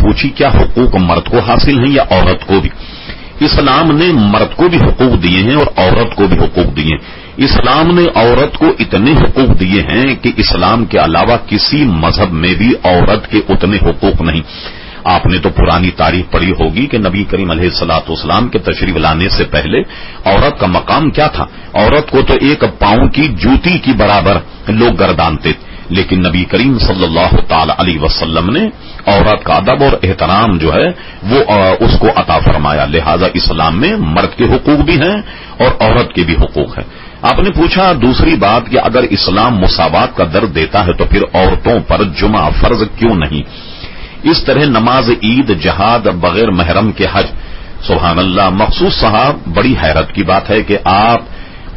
پوچھی کیا حقوق مرد کو حاصل ہیں یا عورت کو بھی؟ اسلام نے مرد کو بھی حقوق دیے ہیں اور عورت کو بھی حقوق دیے ہیں. اسلام نے عورت کو اتنے حقوق دیے ہیں کہ اسلام کے علاوہ کسی مذہب میں بھی عورت کے اتنے حقوق نہیں. آپ نے تو پرانی تاریخ پڑھی ہوگی کہ نبی کریم علیہ الصلوۃ والسلام کے تشریف لانے سے پہلے عورت کا مقام کیا تھا؟ عورت کو تو ایک پاؤں کی جوتی کی برابر لوگ گردانتے تھے، لیکن نبی کریم صلی اللہ تعالی علیہ وسلم نے عورت کا ادب اور احترام جو ہے وہ اس کو عطا فرمایا. لہذا اسلام میں مرد کے حقوق بھی ہیں اور عورت کے بھی حقوق ہیں. آپ نے پوچھا دوسری بات کہ اگر اسلام مساوات کا درد دیتا ہے تو پھر عورتوں پر جمعہ فرض کیوں نہیں؟ اس طرح نماز عید، جہاد، بغیر محرم کے حج، سبحان اللہ. مخصوص صاحب بڑی حیرت کی بات ہے کہ آپ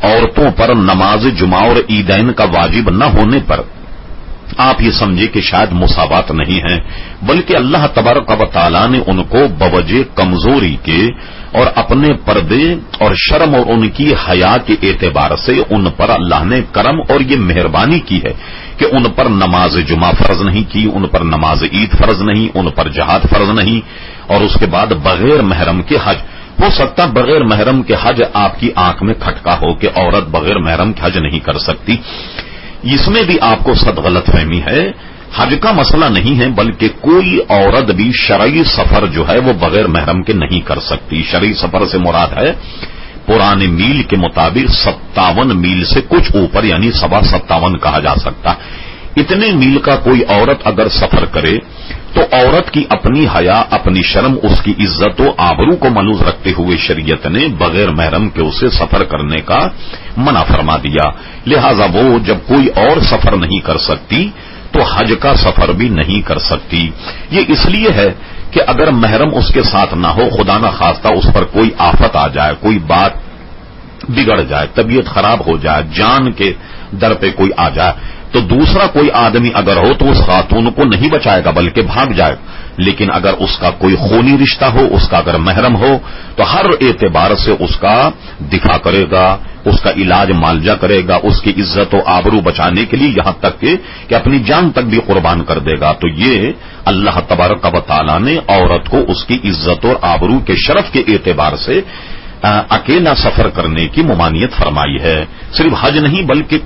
عورتوں پر نماز جمعہ اور عیدین کا واجب نہ ہونے پر آپ یہ سمجھے کہ شاید مساوات نہیں ہے، بلکہ اللہ تبارک و تعالی نے ان کو بوجہ کمزوری کے اور اپنے پردے اور شرم اور ان کی حیا کے اعتبار سے ان پر اللہ نے کرم اور یہ مہربانی کی ہے کہ ان پر نماز جمعہ فرض نہیں کی، ان پر نماز عید فرض نہیں، ان پر جہاد فرض نہیں، اور اس کے بعد بغیر محرم کے حج. ہو سکتا بغیر محرم کے حج آپ کی آنکھ میں کھٹکا ہو کہ عورت بغیر محرم کے حج نہیں کر سکتی. اس میں بھی آپ کو صد غلط فہمی ہے. حج کا مسئلہ نہیں ہے، بلکہ کوئی عورت بھی شرعی سفر جو ہے وہ بغیر محرم کے نہیں کر سکتی. شرعی سفر سے مراد ہے پرانے میل کے مطابق 57 میل سے کچھ اوپر، یعنی 57 کہا جا سکتا. اتنے میل کا کوئی عورت اگر سفر کرے تو عورت کی اپنی حیا، اپنی شرم، اس کی عزت و آبرو کو ملوث رکھتے ہوئے شریعت نے بغیر محرم کے اسے سفر کرنے کا منع فرما دیا. لہذا وہ جب کوئی اور سفر نہیں کر سکتی تو حج کا سفر بھی نہیں کر سکتی. یہ اس لیے ہے کہ اگر محرم اس کے ساتھ نہ ہو، خدا نہ خواستہ اس پر کوئی آفت آ جائے، کوئی بات بگڑ جائے، طبیعت خراب ہو جائے، جان کے در پہ کوئی آ جائے، تو دوسرا کوئی آدمی اگر ہو تو اس خاتون کو نہیں بچائے گا بلکہ بھاگ جائے. لیکن اگر اس کا کوئی خونی رشتہ ہو، اس کا اگر محرم ہو، تو ہر اعتبار سے اس کا دفاع کرے گا، اس کا علاج معالجہ کرے گا، اس کی عزت و آبرو بچانے کے لیے، یہاں تک کہ اپنی جان تک بھی قربان کر دے گا. تو یہ اللہ تبارک و تعالی نے عورت کو اس کی عزت اور آبرو کے شرف کے اعتبار سے اکیلا سفر کرنے کی ممانعت فرمائی ہے. صرف حج نہیں بلکہ